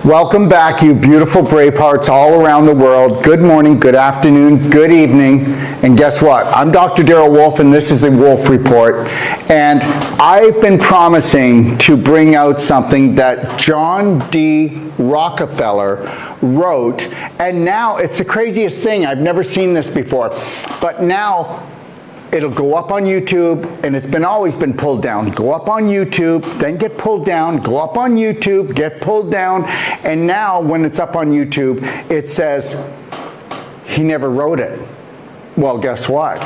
Welcome back, you beautiful brave hearts all around the world. Good morning, good afternoon, good evening. And guess what? I'm Dr. Wolfe, and this is the Wolfe Report. And I've been promising to bring out something that John D. Rockefeller wrote. And now it's the craziest thing. I've never seen this before. But now it'll go up on YouTube, and it's always been pulled down. Go up on YouTube, then get pulled down, go up on YouTube, get pulled down, and now when it's up on YouTube, it says he never wrote it. Well, guess what?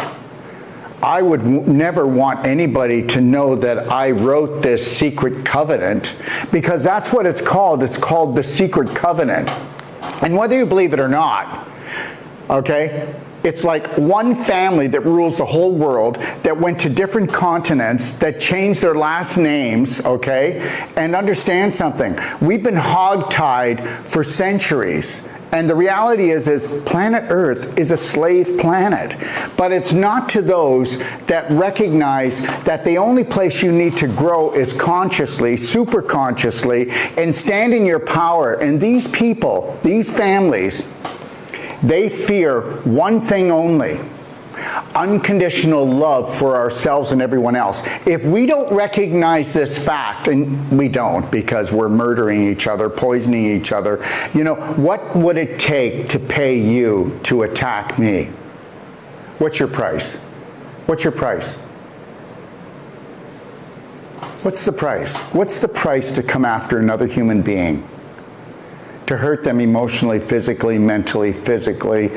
I would never want anybody to know that I wrote this secret covenant, because that's what it's called. It's called the secret covenant. And whether you believe it or not, okay? It's like one family that rules the whole world, that went to different continents, that changed their last names, okay? And understand something. We've been hogtied for centuries. And the reality is planet Earth is a slave planet. But it's not to those that recognize that the only place you need to grow is consciously, super consciously, and stand in your power. And these people, these families, they fear one thing only: unconditional love for ourselves and everyone else. If we don't recognize this fact, and we don't, because we're murdering each other, poisoning each other, you know, what would it take to pay you to attack me? What's your price? What's your price? What's the price? What's the price to come after another human being? To hurt them emotionally, physically, mentally, physically,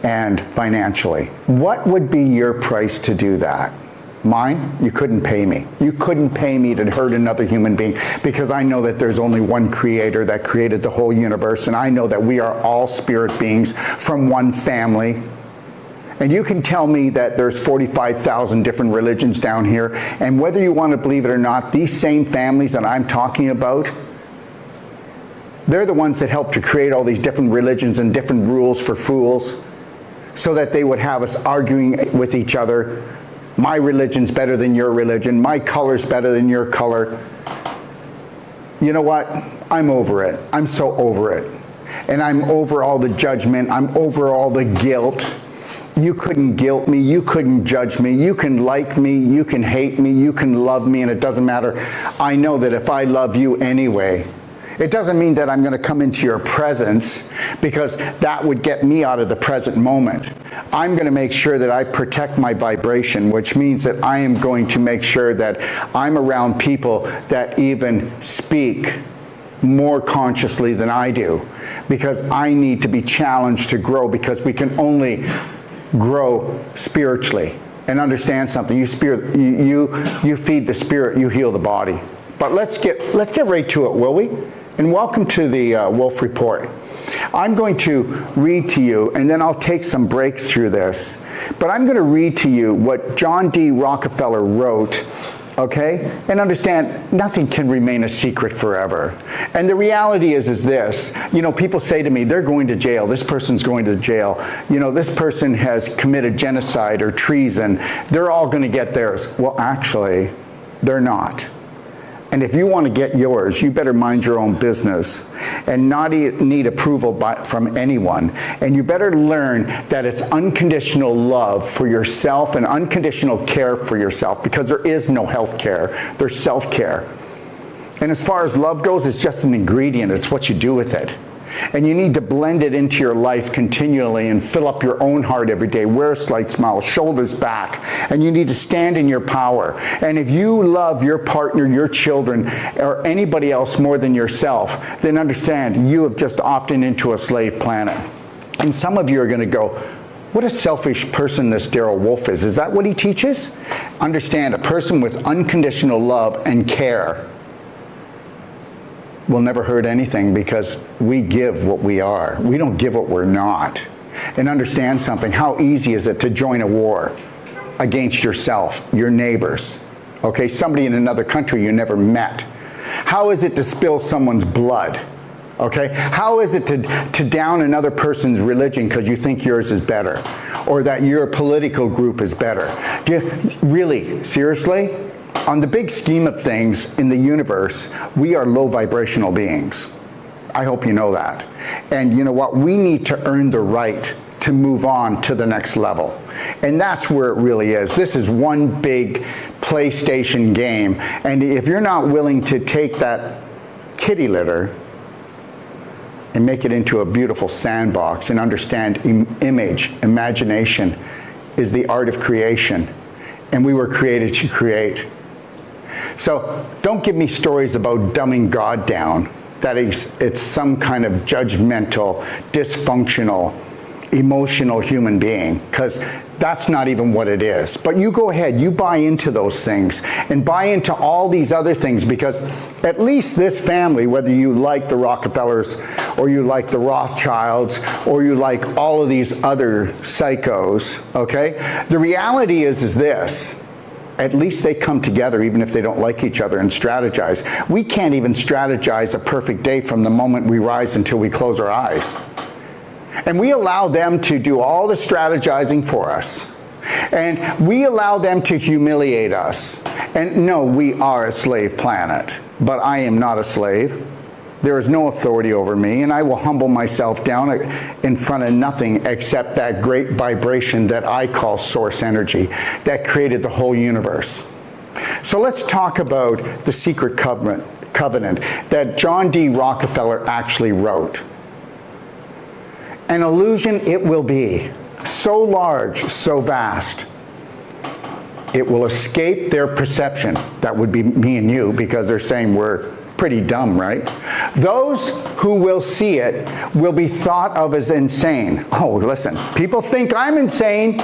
and financially. What would be your price to do that? Mine? You couldn't pay me. You couldn't pay me to hurt another human being, because I know that there's only one creator that created the whole universe, and I know that we are all spirit beings from one family. And you can tell me that there's 45,000 different religions down here, and whether you want to believe it or not, these same families that I'm talking about, they're the ones that helped to create all these different religions and different rules for fools, so that they would have us arguing with each other. My religion's better than your religion. My color's better than your color. You know what? I'm over it. I'm so over it. And I'm over all the judgment. I'm over all the guilt. You couldn't guilt me. You couldn't judge me. You can like me. You can hate me. You can love me, and it doesn't matter. I know that if I love you anyway, it doesn't mean that I'm going to come into your presence, because that would get me out of the present moment. I'm going to make sure that I protect my vibration, which means that I am going to make sure that I'm around people that even speak more consciously than I do, because I need to be challenged to grow, because we can only grow spiritually. And understand something, you feed the spirit, you heal the body. But let's get right to it, will we? And welcome to the Wolfe Report. I'm going to read to you, and then I'll take some breaks through this. But I'm going to read to you what John D. Rockefeller wrote, okay? And understand, nothing can remain a secret forever. And the reality is this. You know, people say to me, they're going to jail. This person's going to jail. You know, this person has committed genocide or treason. They're all going to get theirs. Well, actually, they're not. And if you want to get yours, you better mind your own business and not need approval from anyone. And you better learn that it's unconditional love for yourself and unconditional care for yourself, because there is no health care. There's self-care. And as far as love goes, it's just an ingredient. It's what you do with it. And you need to blend it into your life continually and fill up your own heart every day. Wear a slight smile, shoulders back. And you need to stand in your power. And if you love your partner, your children, or anybody else more than yourself, then understand you have just opted into a slave planet. And some of you are going to go, what a selfish person this Darrell Wolfe is. Is that what he teaches? Understand, a person with unconditional love and care will never hurt anything, because we give what we are. We don't give what we're not. And understand something. How easy is it to join a war against yourself, your neighbors, okay? Somebody in another country you never met. How is it to spill someone's blood, okay? How is it to down another person's religion because you think yours is better, or that your political group is better? Really, seriously? On the big scheme of things in the universe, we are low vibrational beings. I hope you know that. And you know what? We need to earn the right to move on to the next level. And that's where it really is. This is one big PlayStation game. And if you're not willing to take that kitty litter and make it into a beautiful sandbox and understand imagination is the art of creation. And we were created to create. So don't give me stories about dumbing God down. That it's some kind of judgmental, dysfunctional, emotional human being, because that's not even what it is. But you go ahead, you buy into those things and buy into all these other things, because at least this family, whether you like the Rockefellers or you like the Rothschilds or you like all of these other psychos, okay? The reality is this. At least they come together even if they don't like each other and strategize. We can't even strategize a perfect day from the moment we rise until we close our eyes. And we allow them to do all the strategizing for us. And we allow them to humiliate us. And no, we are a slave planet, but I am not a slave. There is no authority over me, and I will humble myself down in front of nothing except that great vibration that I call source energy that created the whole universe. So let's talk about the secret covenant that John D. Rockefeller actually wrote. An illusion it will be, so large, so vast, it will escape their perception. That would be me and you, because they're saying we're pretty dumb, right? Those who will see it will be thought of as insane. Oh, listen, people think I'm insane.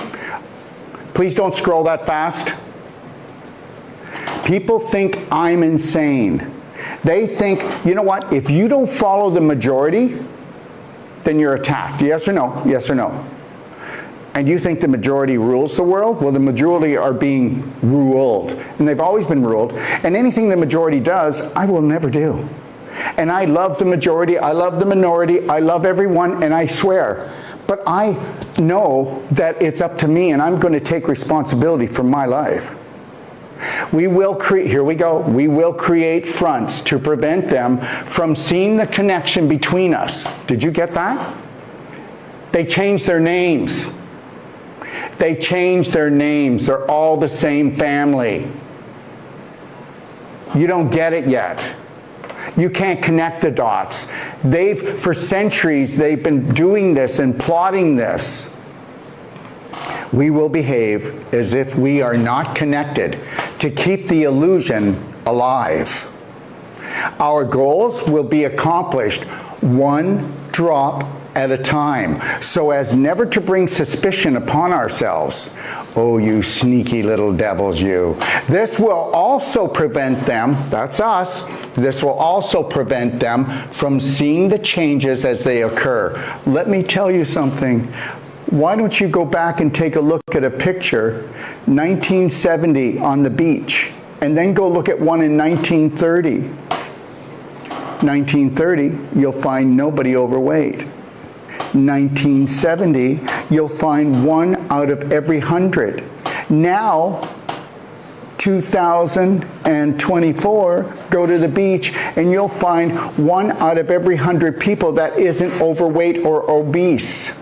Please don't scroll that fast. People think I'm insane. They think, you know what, if you don't follow the majority, then you're attacked. Yes or no? Yes or no? And you think the majority rules the world? Well, the majority are being ruled. And they've always been ruled. And anything the majority does, I will never do. And I love the majority, I love the minority, I love everyone, and I swear. But I know that it's up to me, and I'm going to take responsibility for my life. We will create, here we go, we will create fronts to prevent them from seeing the connection between us. Did you get that? They changed their names. They changed their names. They're all the same family. You don't get it yet. You can't connect the dots. For centuries, they've been doing this and plotting this. We will behave as if we are not connected to keep the illusion alive. Our goals will be accomplished one drop at a time, so as never to bring suspicion upon ourselves. Oh, you sneaky little devils, you. This will also prevent them, that's us, this will also prevent them from seeing the changes as they occur. Let me tell you something. Why don't you go back and take a look at a picture, 1970 on the beach, and then go look at one in 1930. 1930, you'll find nobody overweight. 1970, you'll find 1 out of every 100. Now, 2024, go to the beach and you'll find 1 out of every 100 people that isn't overweight or obese.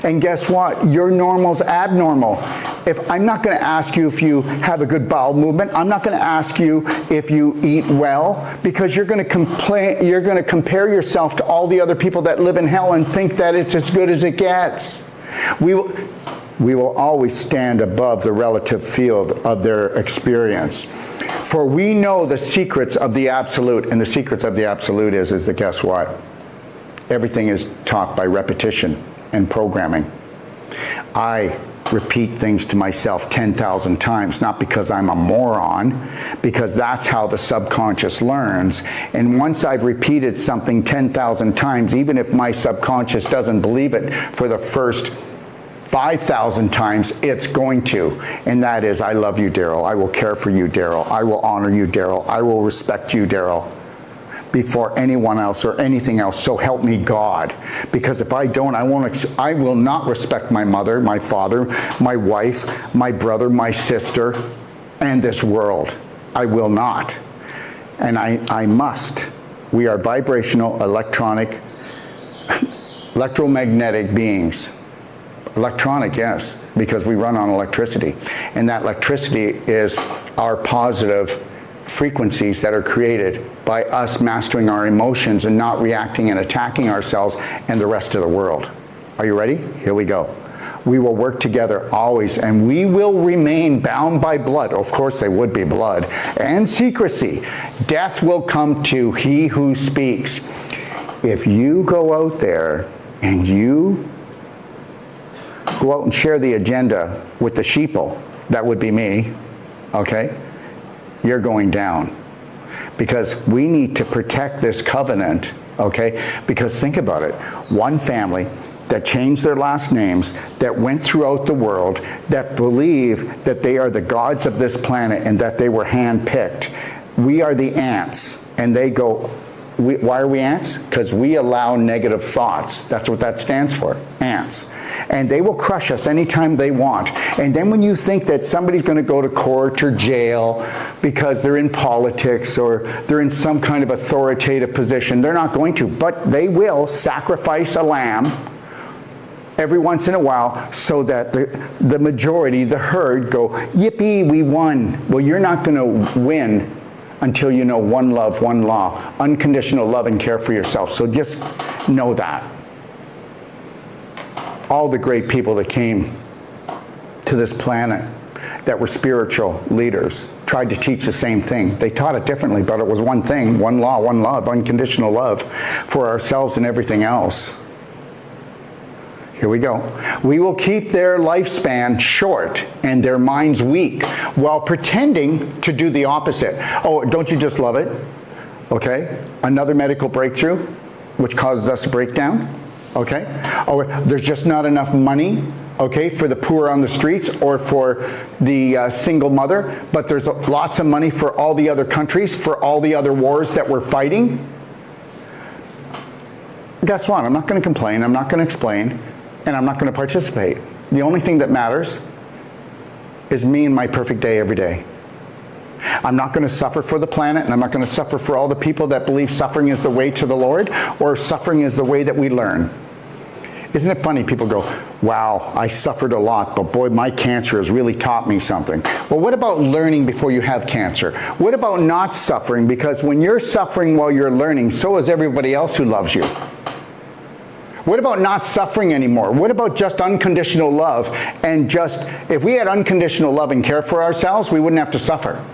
And guess what? Your normal's abnormal. If I'm not going to ask you if you have a good bowel movement, I'm not going to ask you if you eat well, because you're going to compare yourself to all the other people that live in hell and think that it's as good as it gets. We will always stand above the relative field of their experience. For we know the secrets of the absolute, and the secrets of the absolute is that, guess what? Everything is taught by repetition and programming. I repeat things to myself 10,000 times, not because I'm a moron, because that's how the subconscious learns. And once I've repeated something 10,000 times, even if my subconscious doesn't believe it for the first 5,000 times, it's going to. And that is, I love you, Daryl. I will care for you, Daryl. I will honor you, Daryl. I will respect you, Daryl, before anyone else or anything else. So help me God. Because if I don't, I will not respect my mother, my father, my wife, my brother, my sister, and this world. I will not. And I must We are vibrational, electromagnetic beings. Electronic, yes, because we run on electricity. And that electricity is our positive frequencies that are created by us mastering our emotions and not reacting and attacking ourselves and the rest of the world. Are you ready? Here we go. We will work together always, and we will remain bound by blood. Of course, they would be blood. And secrecy. Death will come to he who speaks. If you go out there and you go out and share the agenda with the sheeple, that would be me, okay? You're going down. Because we need to protect this covenant, okay? Because think about it. One family that changed their last names, that went throughout the world, that believe that they are the gods of this planet and that they were hand-picked. We are the ants, and they go, why are we ants? Because we allow negative thoughts. That's what that stands for, ants. And they will crush us anytime they want. And then when you think that somebody's going to go to court or jail because they're in politics or they're in some kind of authoritative position, they're not going to, but they will sacrifice a lamb every once in a while so that the majority, the herd, go, yippee, we won. Well, you're not going to win until you know one love, one law, unconditional love and care for yourself. So just know that. All the great people that came to this planet that were spiritual leaders tried to teach the same thing. They taught it differently, but it was one thing, one law, one love, unconditional love for ourselves and everything else. Here we go. We will keep their lifespan short and their minds weak while pretending to do the opposite. Oh, don't you just love it? Okay. Another medical breakthrough, which causes us a breakdown. Okay. Or there's just not enough money, okay, for the poor on the streets or for the single mother, but there's lots of money for all the other countries, for all the other wars that we're fighting. Guess what? I'm not going to complain. I'm not going to explain. And I'm not going to participate. The only thing that matters is me and my perfect day every day. I'm not going to suffer for the planet, and I'm not going to suffer for all the people that believe suffering is the way to the Lord, or suffering is the way that we learn. Isn't it funny? People go, wow, I suffered a lot, but boy, my cancer has really taught me something. Well, what about learning before you have cancer? What about not suffering? Because when you're suffering while you're learning, so is everybody else who loves you. What about not suffering anymore? What about just unconditional love? And just, if we had unconditional love and care for ourselves, we wouldn't have to suffer.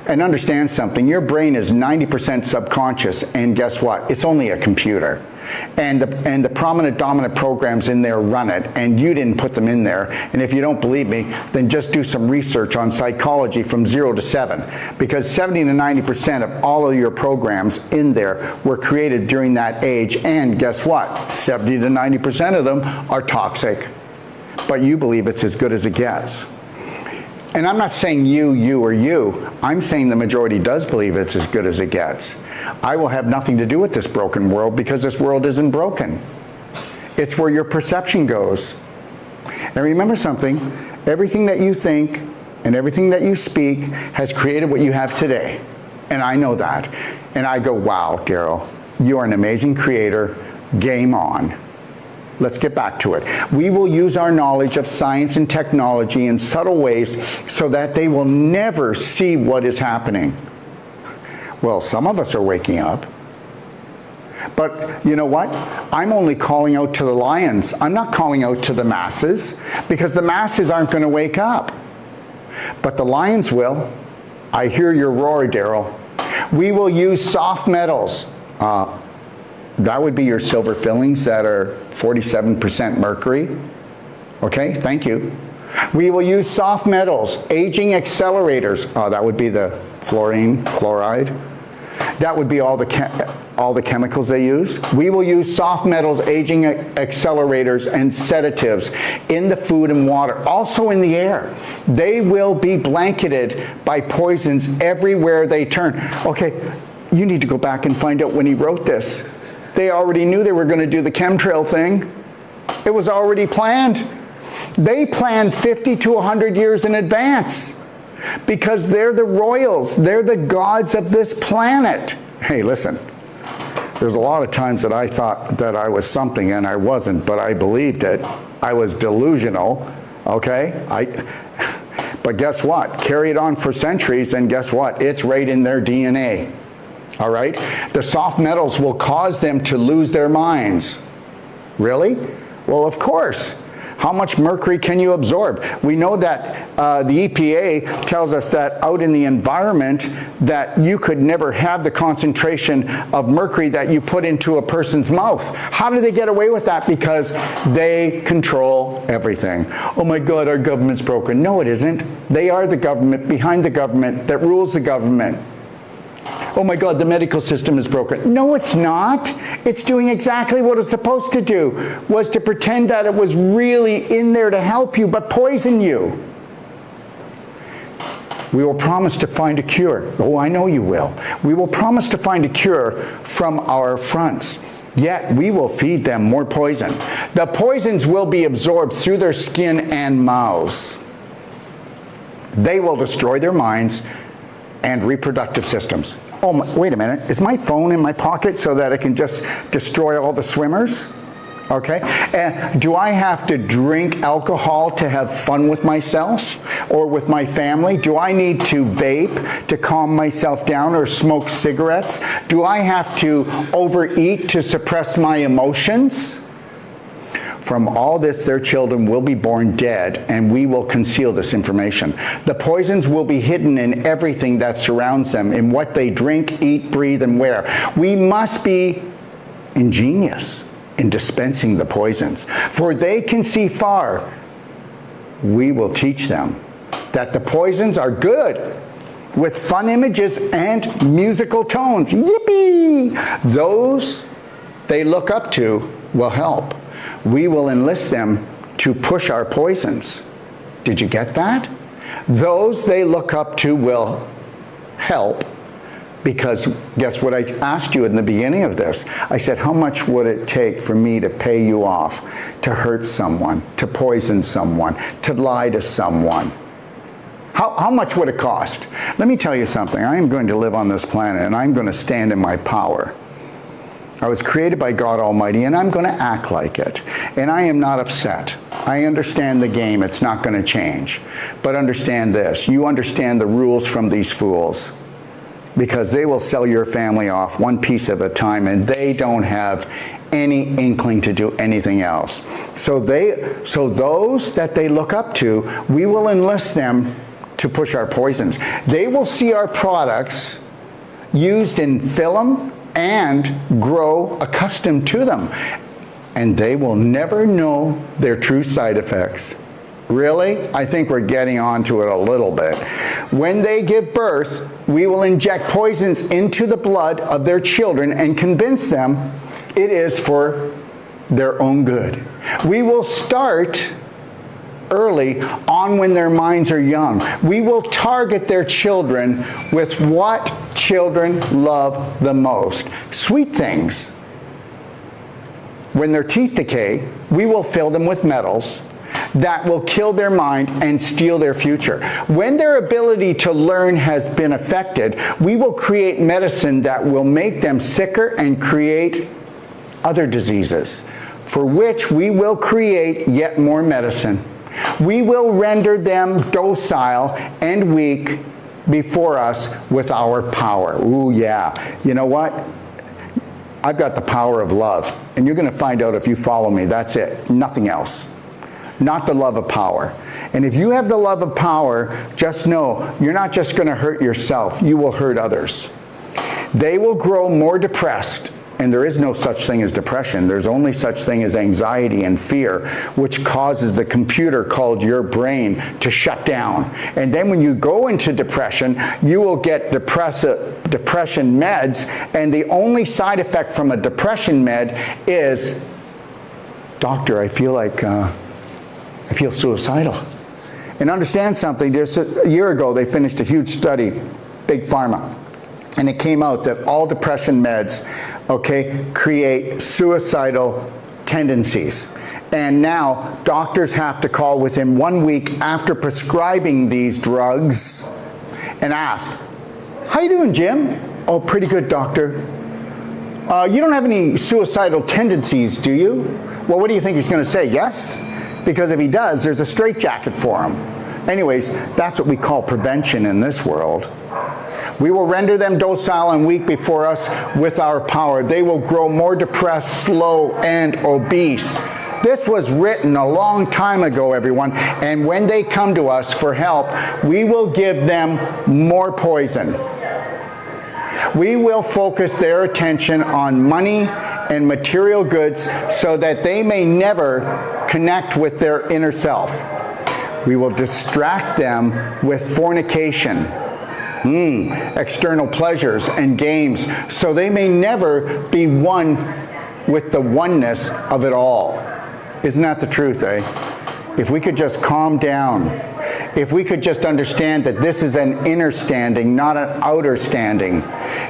And understand something, your brain is 90% subconscious, and guess what? It's only a computer. And the prominent dominant programs in there run it, and you didn't put them in there. And if you don't believe me, then just do some research on psychology from 0 to 7, because 70 to 90% of all of your programs in there were created during that age, and guess what? 70 to 90% of them are toxic, but you believe it's as good as it gets. And I'm not saying you, or you. I'm saying the majority does believe it's as good as it gets. I will have nothing to do with this broken world because this world isn't broken. It's where your perception goes. And remember something, everything that you think and everything that you speak has created what you have today. And I know that. And I go, wow, Daryl, you are an amazing creator. Game on. Let's get back to it. We will use our knowledge of science and technology in subtle ways so that they will never see what is happening. Well, some of us are waking up. But you know what? I'm only calling out to the lions. I'm not calling out to the masses, because the masses aren't going to wake up. But the lions will. I hear your roar, Daryl. We will use soft metals. That would be your silver fillings that are 47% mercury. Okay, thank you. We will use soft metals, aging accelerators. That would be the fluorine, chloride. That would be all the chemicals they use. We will use soft metals, aging accelerators, and sedatives in the food and water, also in the air. They will be blanketed by poisons everywhere they turn. Okay, you need to go back and find out when he wrote this. They already knew they were going to do the chemtrail thing. It was already planned. They planned 50 to 100 years in advance because they're the royals. They're the gods of this planet. Hey, listen, there's a lot of times that I thought that I was something and I wasn't, but I believed it. I was delusional, okay? But guess what? Carry it on for centuries, and guess what? It's right in their DNA, all right? The soft metals will cause them to lose their minds. Really? Well, of course. How much mercury can you absorb? We know that the EPA tells us that out in the environment that you could never have the concentration of mercury that you put into a person's mouth. How do they get away with that? Because they control everything. Oh my God, our government's broken. No, it isn't. They are the government behind the government that rules the government. Oh my God, the medical system is broken. No, it's not. It's doing exactly what it's supposed to do, was to pretend that it was really in there to help you, but poison you. We will promise to find a cure. Oh, I know you will. We will promise to find a cure from our fronts. Yet we will feed them more poison. The poisons will be absorbed through their skin and mouths. They will destroy their minds and reproductive systems. Oh, wait a minute. Is my phone in my pocket so that it can just destroy all the swimmers? Okay. And do I have to drink alcohol to have fun with myself or with my family? Do I need to vape to calm myself down or smoke cigarettes? Do I have to overeat to suppress my emotions? From all this, their children will be born dead, and we will conceal this information. The poisons will be hidden in everything that surrounds them, in what they drink, eat, breathe, and wear. We must be ingenious in dispensing the poisons, for they can see far. We will teach them that the poisons are good, with fun images and musical tones. Yippee! Those they look up to will help. We will enlist them to push our poisons. Did you get that? Those they look up to will help, because guess what I asked you in the beginning of this? I said, how much would it take for me to pay you off, to hurt someone, to poison someone, to lie to someone? How much would it cost? Let me tell you something. I am going to live on this planet, and I'm going to stand in my power. I was created by God Almighty, and I'm going to act like it. And I am not upset. I understand the game. It's not going to change. But understand this. You understand the rules from these fools, because they will sell your family off one piece at a time, and they don't have any inkling to do anything else. So those that they look up to, we will enlist them to push our poisons. They will see our products used in film and grow accustomed to them. And they will never know their true side effects. Really? I think we're getting onto it a little bit. When they give birth, we will inject poisons into the blood of their children and convince them it is for their own good. We will start early on when their minds are young. We will target their children with what children love the most. Sweet things. When their teeth decay, we will fill them with metals that will kill their mind and steal their future. When their ability to learn has been affected, we will create medicine that will make them sicker and create other diseases, for which we will create yet more medicine. We will render them docile and weak before us with our power. Ooh, yeah. You know what? I've got the power of love. And you're going to find out if you follow me. That's it. Nothing else. Not the love of power. And if you have the love of power, just know you're not just going to hurt yourself. You will hurt others. They will grow more depressed. And there is no such thing as depression. There's only such thing as anxiety and fear, which causes the computer called your brain to shut down. And then when you go into depression, you will get depression meds, and the only side effect from a depression med is, doctor, I feel suicidal. And understand something, just a year ago they finished a huge study, Big Pharma. And it came out that all depression meds, okay, create suicidal tendencies. And now doctors have to call within 1 week after prescribing these drugs and ask, how you doing, Jim? Oh, pretty good, doctor. You don't have any suicidal tendencies, do you? Well, what do you think he's going to say? Yes? Because if he does, there's a straitjacket for him. Anyways, that's what we call prevention in this world. We will render them docile and weak before us with our power. They will grow more depressed, slow, and obese. This was written a long time ago, everyone, and when they come to us for help, we will give them more poison. We will focus their attention on money and material goods so that they may never connect with their inner self. We will distract them with fornication, external pleasures and games, so they may never be one with the oneness of it all. Isn't that the truth, eh? If we could just calm down, if we could just understand that this is an inner standing, not an outer standing,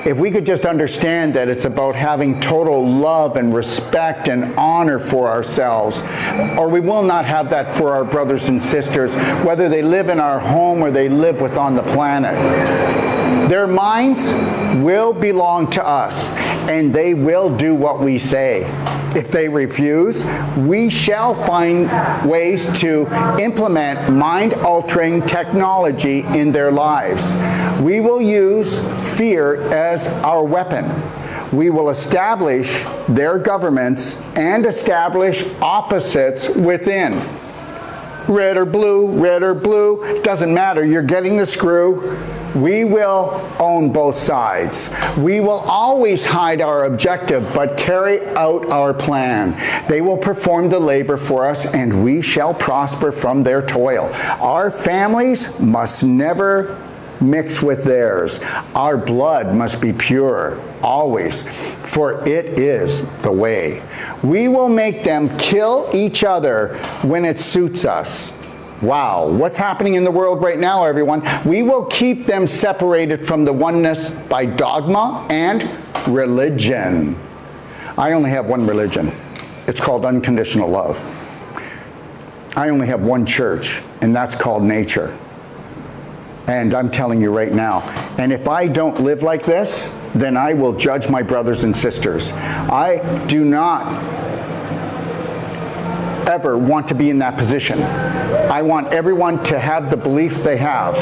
if we could just understand that it's about having total love and respect and honor for ourselves, or we will not have that for our brothers and sisters, whether they live in our home or they live on the planet. Their minds will belong to us, and they will do what we say. If they refuse, we shall find ways to implement mind-altering technology in their lives. We will use fear as our weapon. We will establish their governments and establish opposites within. Red or blue, doesn't matter, you're getting the screw. We will own both sides. We will always hide our objective, but carry out our plan. They will perform the labor for us, and we shall prosper from their toil. Our families must never mix with theirs. Our blood must be pure, always, for it is the way. We will make them kill each other when it suits us. Wow, what's happening in the world right now, everyone? We will keep them separated from the oneness by dogma and religion. I only have one religion. It's called unconditional love. I only have one church, and that's called nature. And I'm telling you right now, and if I don't live like this, then I will judge my brothers and sisters. I do not ever want to be in that position. I want everyone to have the beliefs they have.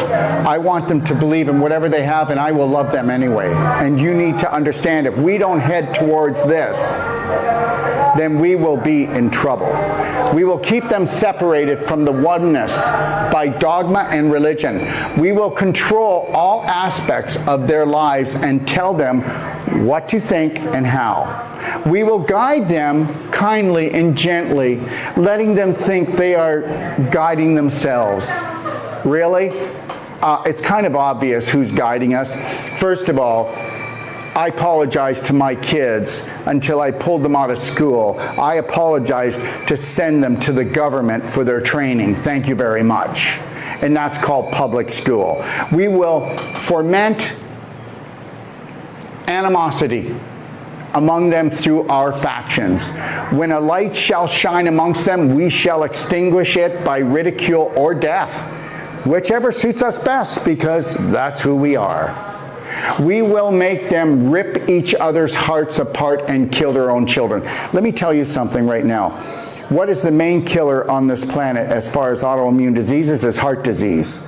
I want them to believe in whatever they have, and I will love them anyway. And you need to understand, if we don't head towards this, then we will be in trouble. We will keep them separated from the oneness by dogma and religion. We will control all aspects of their lives and tell them what to think and how. We will guide them kindly and gently, letting them think they are guiding themselves. Really? It's kind of obvious who's guiding us. First of all, I apologized to my kids until I pulled them out of school. I apologized to send them to the government for their training. Thank you very much. And that's called public school. We will foment animosity among them through our factions. When a light shall shine amongst them, we shall extinguish it by ridicule or death, whichever suits us best, because that's who we are. We will make them rip each other's hearts apart and kill their own children. Let me tell you something right now. What is the main killer on this planet as far as autoimmune diseases is heart disease.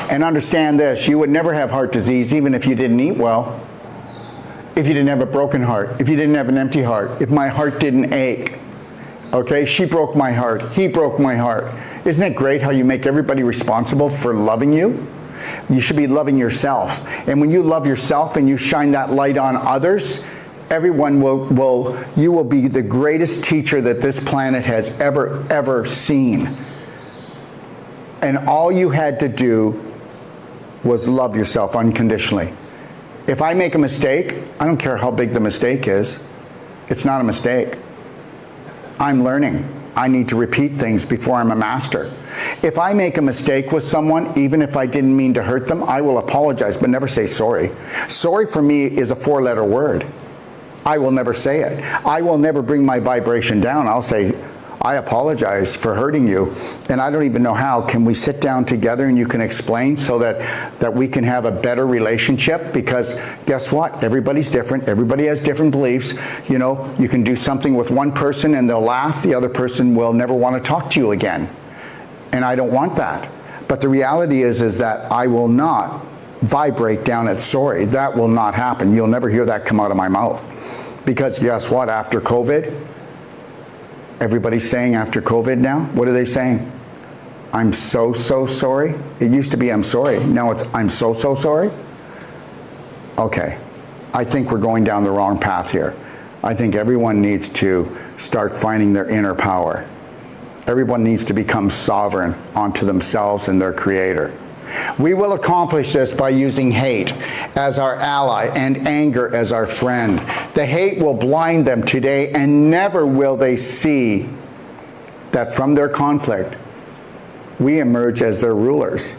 And understand this, you would never have heart disease even if you didn't eat well, if you didn't have a broken heart, if you didn't have an empty heart, if my heart didn't ache. Okay, she broke my heart, he broke my heart. Isn't it great how you make everybody responsible for loving you? You should be loving yourself. And when you love yourself and you shine that light on others, everyone you will be the greatest teacher that this planet has ever seen. And all you had to do was love yourself unconditionally. If I make a mistake, I don't care how big the mistake is. It's not a mistake. I'm learning. I need to repeat things before I'm a master. If I make a mistake with someone, even if I didn't mean to hurt them, I will apologize, but never say sorry. Sorry for me is a 4-letter word. I will never say it. I will never bring my vibration down. I'll I apologize for hurting you, and I don't even know how. Can we sit down together and you can explain so that we can have a better relationship? Because guess what? Everybody's different. Everybody has different beliefs. You know, you can do something with one person and they'll laugh. The other person will never want to talk to you again. And I don't want that. But the reality is that I will not vibrate down at sorry. That will not happen. You'll never hear that come out of my mouth. Because guess what? After COVID, everybody's saying after COVID now, what are they saying? I'm so sorry. It used to be I'm sorry. Now it's I'm so sorry. Okay. I think we're going down the wrong path here. I think everyone needs to start finding their inner power. Everyone needs to become sovereign onto themselves and their creator. We will accomplish this by using hate as our ally and anger as our friend. The hate will blind them today, and never will they see that from their conflict, we emerge as their rulers.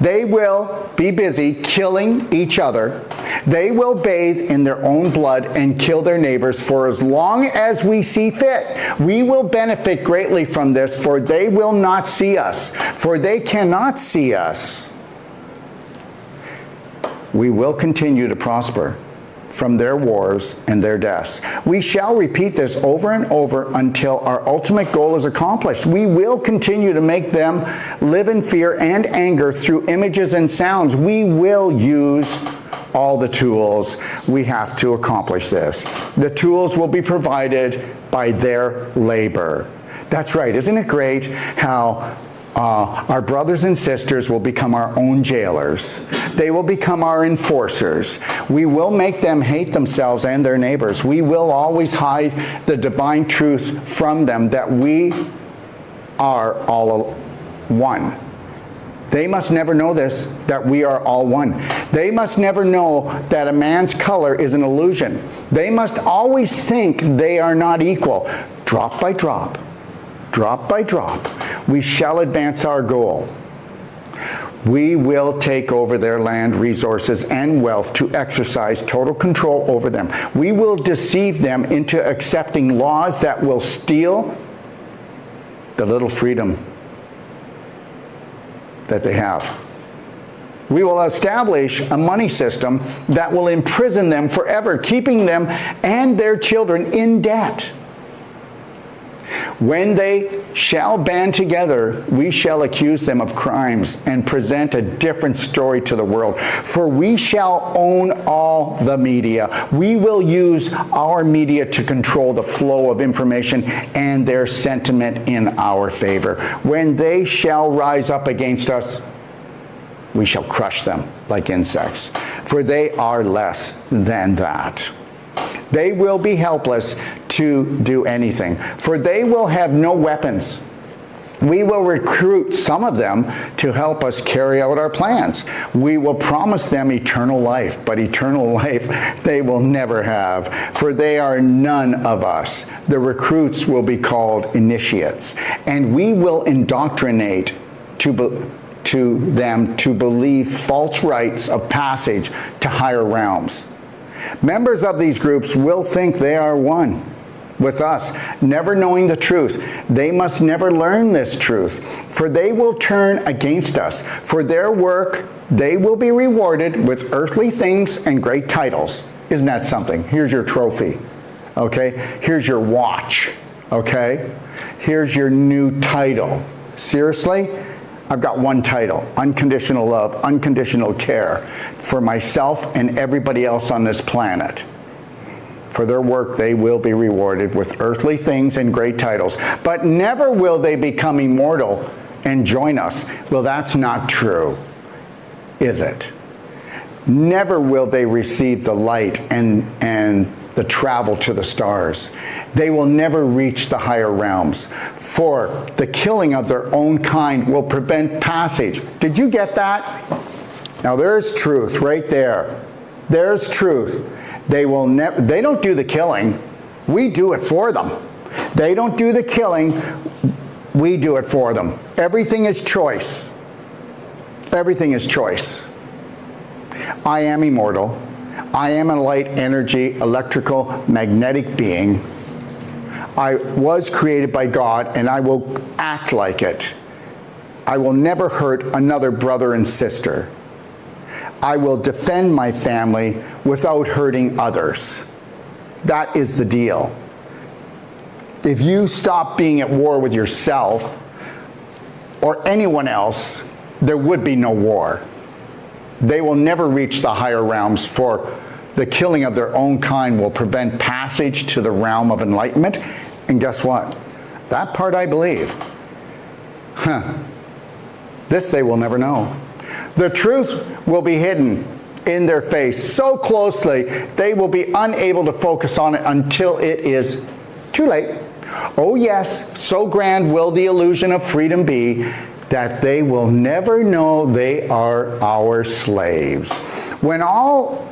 They will be busy killing each other. They will bathe in their own blood and kill their neighbors for as long as we see fit. We will benefit greatly from this, for they will not see us, for they cannot see us. We will continue to prosper from their wars and their deaths. We shall repeat this over and over until our ultimate goal is accomplished. We will continue to make them live in fear and anger through images and sounds. We will use all the tools we have to accomplish this. The tools will be provided by their labor. That's right. Isn't it great how our brothers and sisters will become our own jailers? They will become our enforcers. We will make them hate themselves and their neighbors. We will always hide the divine truth from them, that we are all one. They must never know this, that we are all one. They must never know that a man's color is an illusion. They must always think they are not equal. Drop by drop, drop by drop, we shall advance our goal. We will take over their land, resources, and wealth to exercise total control over them. We will deceive them into accepting laws that will steal the little freedom that they have. We will establish a money system that will imprison them forever, keeping them and their children in debt. When they shall band together, we shall accuse them of crimes and present a different story to the world. For we shall own all the media. We will use our media to control the flow of information and their sentiment in our favor. When they shall rise up against us, we shall crush them like insects, for they are less than that. They will be helpless to do anything, for they will have no weapons. We will recruit some of them to help us carry out our plans. We will promise them eternal life, but eternal life they will never have, for they are none of us. The recruits will be called initiates, and we will indoctrinate to them to believe false rites of passage to higher realms. Members of these groups will think they are one with us, never knowing the truth. They must never learn this truth, for they will turn against us. For their work, they will be rewarded with earthly things and great titles. Isn't that something? Here's your trophy, okay? Here's your watch, okay? Here's your new title. Seriously? I've got one title: unconditional love, unconditional care for myself and everybody else on this planet. For their work, they will be rewarded with earthly things and great titles, but never will they become immortal and join us. Well, that's not true, is it? Never will they receive the light and the travel to the stars. They will never reach the higher realms, for the killing of their own kind will prevent passage. Did you get that? Now there's truth right there. There's truth. They will never. They don't do the killing. We do it for them. They don't do the killing. We do it for them. Everything is choice. Everything is choice. I am immortal. I am a light energy, electrical, magnetic being. I was created by God, and I will act like it. I will never hurt another brother and sister. I will defend my family without hurting others. That is the deal. If you stop being at war with yourself or anyone else, there would be no war. They will never reach the higher realms, for the killing of their own kind will prevent passage to the realm of enlightenment. And guess what? That part I believe. This they will never know. The truth will be hidden in their face so closely they will be unable to focus on it until it is too late. Oh yes, so grand will the illusion of freedom be that they will never know they are our slaves. When all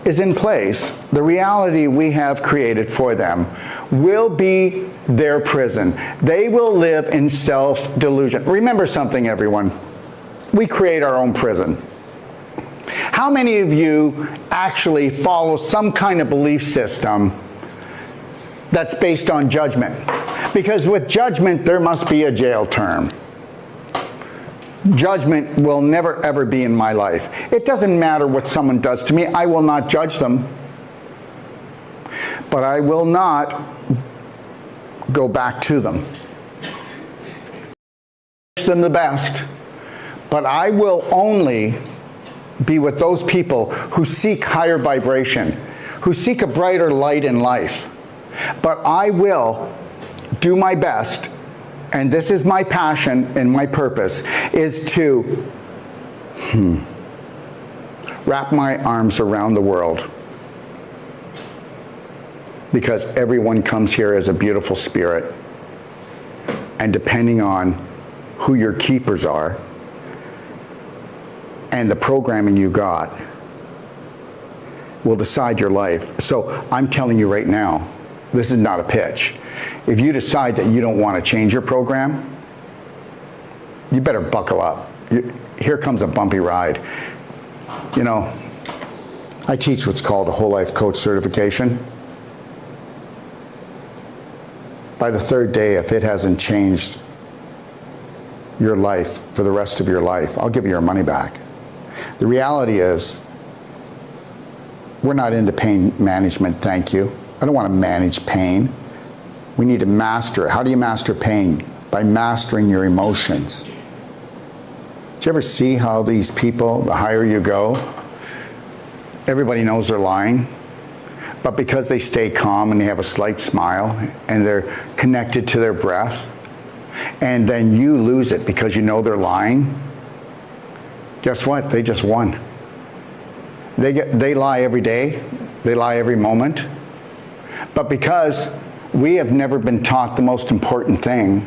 is in place, the reality we have created for them will be their prison. They will live in self-delusion. Remember something, everyone. We create our own prison. How many of you actually follow some kind of belief system that's based on judgment? Because with judgment, there must be a jail term. Judgment will never ever be in my life. It doesn't matter what someone does to me. I will not judge them. But I will not go back to them. Wish them the best. But I will only be with those people who seek higher vibration, who seek a brighter light in life. But I will do my best, and this is my passion and my purpose, is to wrap my arms around the world. Because everyone comes here as a beautiful spirit. And depending on who your keepers are and the programming you got will decide your life. So I'm telling you right now, this is not a pitch. If you decide that you don't want to change your program, you better buckle up. Here comes a bumpy ride. You know, I teach what's called a whole life coach certification. By the third day, if it hasn't changed your life for the rest of your life, I'll give you your money back. The reality is, we're not into pain management, thank you. I don't want to manage pain. We need to master it. How do you master pain? By mastering your emotions. Do you ever see how these people, the higher you go, everybody knows they're lying, but because they stay calm and they have a slight smile and they're connected to their breath, and then you lose it because you know they're lying, guess what? They just won. They lie every day. They lie every moment. But because we have never been taught the most important thing,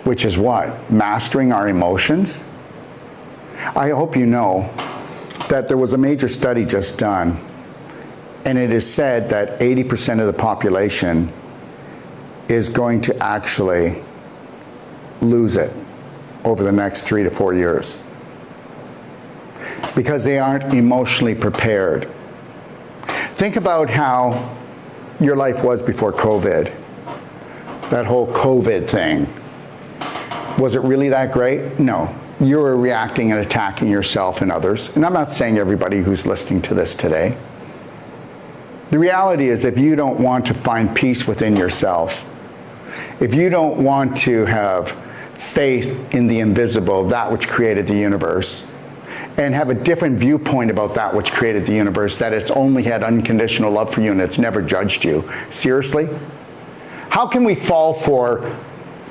which is what? Mastering our emotions. I hope you know that there was a major study just done, and it is said that 80% of the population is going to actually lose it over the next 3 to 4 years because they aren't emotionally prepared. Think about how your life was before COVID. That whole COVID thing. Was it really that great? No. You were reacting and attacking yourself and others. And I'm not saying everybody who's listening to this today. The reality is, if you don't want to find peace within yourself, if you don't want to have faith in the invisible, that which created the universe, and have a different viewpoint about that which created the universe, that it's only had unconditional love for you and it's never judged you. Seriously? How can we fall for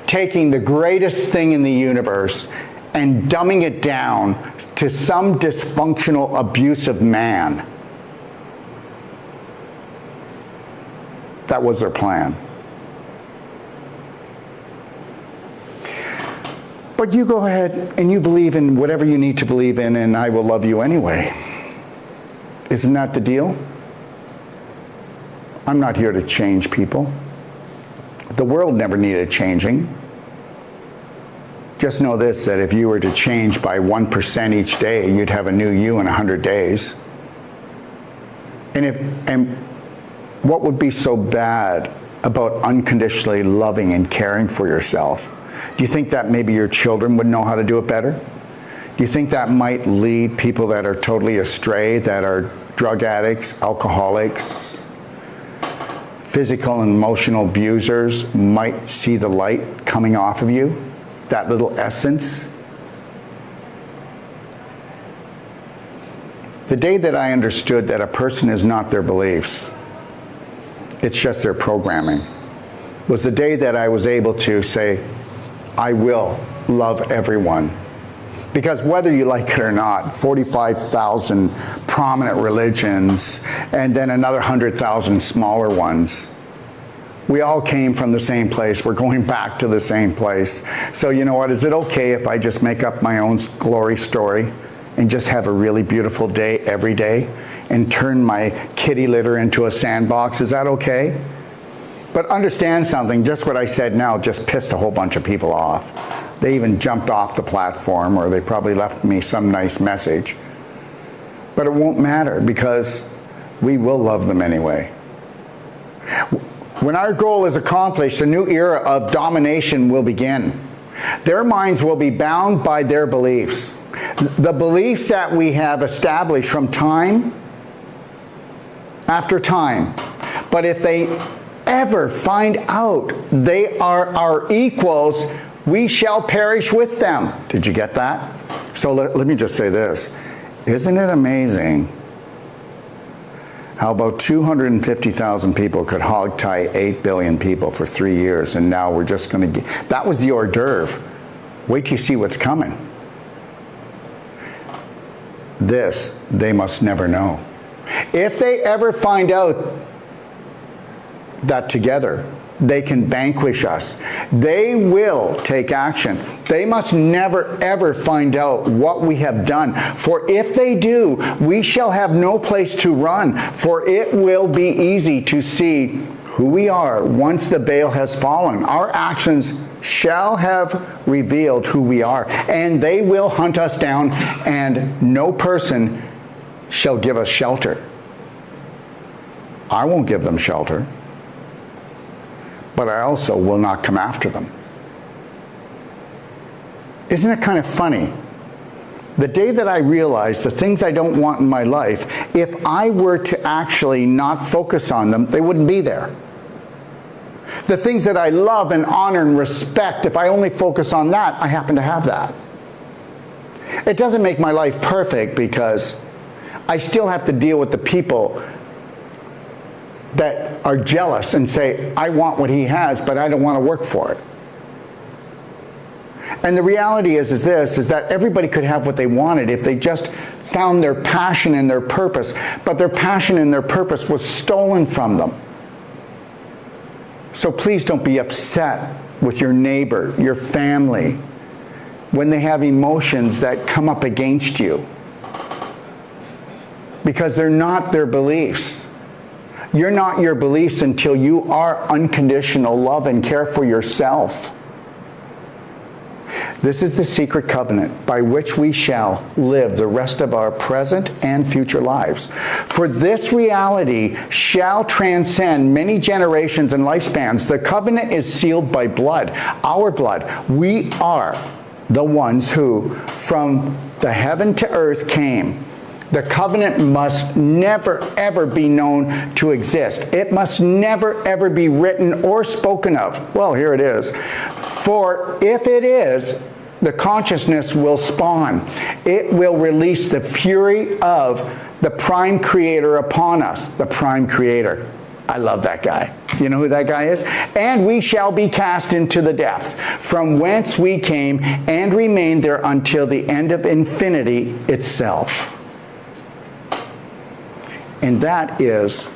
taking the greatest thing in the universe and dumbing it down to some dysfunctional, abusive man? That was their plan. But you go ahead and you believe in whatever you need to believe in, and I will love you anyway. Isn't that the deal? I'm not here to change people. The world never needed changing. Just know this, that if you were to change by 1% each day, you'd have a new you in 100 days. And what would be so bad about unconditionally loving and caring for yourself, do you think that maybe your children would know how to do it better? Do you think that might lead people that are totally astray, that are drug addicts, alcoholics, physical and emotional abusers, might see the light coming off of you? That little essence? The day that I understood that a person is not their beliefs, it's just their programming, was the day that I was able to say, I will love everyone. Because whether you like it or not, 45,000 prominent religions and then another 100,000 smaller ones, we all came from the same place. We're going back to the same place. So you know what, is it okay if I just make up my own glory story and just have a really beautiful day every day and turn my kitty litter into a sandbox? Is that okay? But understand something, just what I said now just pissed a whole bunch of people off. They even jumped off the platform, or they probably left me some nice message. But it won't matter, because we will love them anyway. When our goal is accomplished, a new era of domination will begin. Their minds will be bound by their beliefs. The beliefs that we have established from time after time. But if they ever find out they are our equals, we shall perish with them. Did you get that? So let me just say this. Isn't it amazing how about 250,000 people could hogtie 8 billion people for 3 years, and now we're just going to get, that was the hors d'oeuvre. Wait till you see what's coming. This they must never know. If they ever find out that together they can vanquish us, they will take action. They must never ever find out what we have done. For if they do, we shall have no place to run, for it will be easy to see who we are once the veil has fallen. Our actions shall have revealed who we are, and they will hunt us down, and no person shall give us shelter. I won't give them shelter, but I also will not come after them. Isn't it kind of funny? The day that I realized the things I don't want in my life, if I were to actually not focus on them, they wouldn't be there. The things that I love and honor and respect, if I only focus on that, I happen to have that. It doesn't make my life perfect, because I still have to deal with the people that are jealous and say, I want what he has, but I don't want to work for it. And the reality is that everybody could have what they wanted if they just found their passion and their purpose, but their passion and their purpose was stolen from them. So please don't be upset with your neighbor, your family, when they have emotions that come up against you, because they're not their beliefs. You're not your beliefs until you are unconditional love and care for yourself. This is the secret covenant by which we shall live the rest of our present and future lives. For this reality shall transcend many generations and lifespans. The covenant is sealed by blood, our blood. We are the ones who from the heaven to earth came. The covenant must never ever be known to exist. It must never ever be written or spoken of. Well, here it is. For if it is, the consciousness will spawn. It will release the fury of the prime creator upon us. The prime creator. I love that guy. You know who that guy is? And we shall be cast into the depths, from whence we came, and remain there until the end of infinity itself. And that is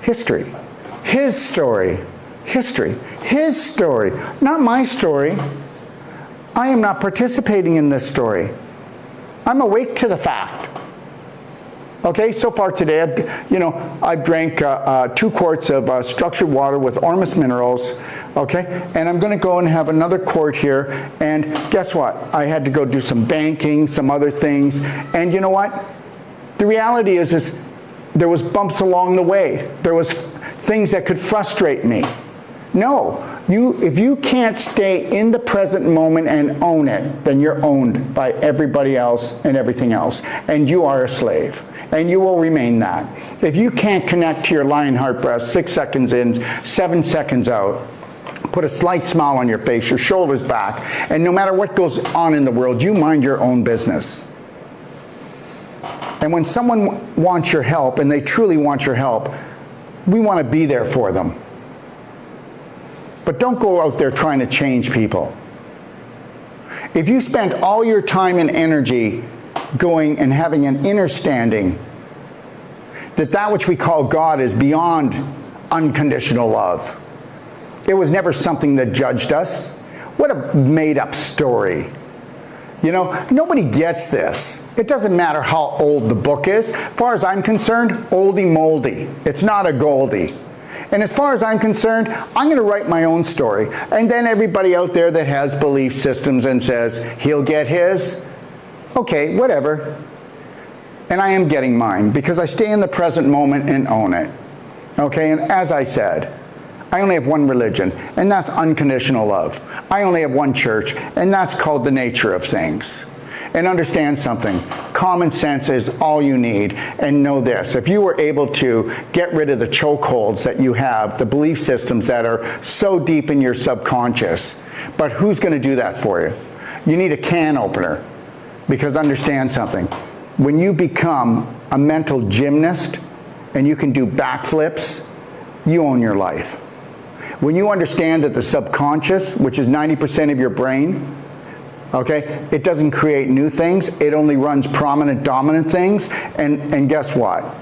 history. His story. History. His story. Not my story. I am not participating in this story. I'm awake to the fact. Okay, so far today, I've drank 2 quarts of structured water with Ormus minerals, okay? And I'm gonna go and have another quart here, and guess what? I had to go do some banking, some other things, and you know what? The reality is there was bumps along the way. There was things that could frustrate me. No, if you can't stay in the present moment and own it, then you're owned by everybody else and everything else, and you are a slave, and you will remain that. If you can't connect to your lion heart breath 6 seconds in, 7 seconds out, put a slight smile on your face, your shoulders back, and no matter what goes on in the world, you mind your own business. And when someone wants your help, and they truly want your help, we want to be there for them. But don't go out there trying to change people. If you spend all your time and energy going and having an understanding that which we call God is beyond unconditional love, it was never something that judged us. What a made-up story. You know, nobody gets this. It doesn't matter how old the book is. As far as I'm concerned, oldie moldy. It's not a Goldie. And as far as I'm concerned, I'm going to write my own story. And then everybody out there that has belief systems and says, he'll get his, okay, whatever. And I am getting mine because I stay in the present moment and own it. Okay, and as I said, I only have one religion, and that's unconditional love. I only have one church, and that's called the nature of things. And understand something, common sense is all you need. And know this, if you were able to get rid of the chokeholds that you have, the belief systems that are so deep in your subconscious, but who's going to do that for you? You need a can opener. Because understand something, when you become a mental gymnast and you can do backflips, you own your life. When you understand that the subconscious, which is 90% of your brain, okay, it doesn't create new things, it only runs prominent, dominant things, and guess what?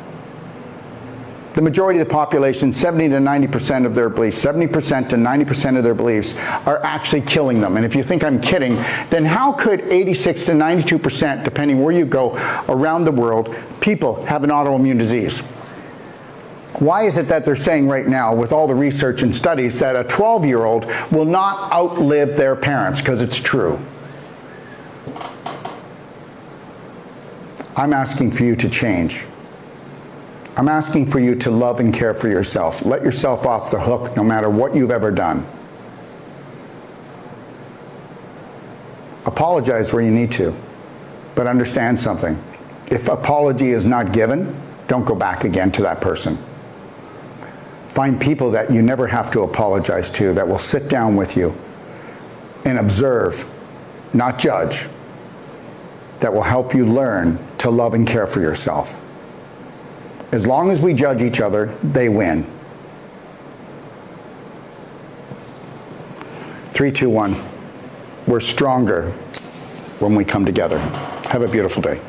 The majority of the population, 70 to 90% of their beliefs, 70% to 90% of their beliefs are actually killing them. And if you think I'm kidding, then how could 86 to 92%, depending where you go around the world, people have an autoimmune disease? Why is it that they're saying right now, with all the research and studies, that a 12-year-old will not outlive their parents? Because it's true. I'm asking for you to change. I'm asking for you to love and care for yourself. Let yourself off the hook no matter what you've ever done. Apologize where you need to, but understand something. If apology is not given, don't go back again to that person. Find people that you never have to apologize to, that will sit down with you and observe, not judge, that will help you learn to love and care for yourself. As long as we judge each other, they win. 3, 2, 1. We're stronger when we come together. Have a beautiful day.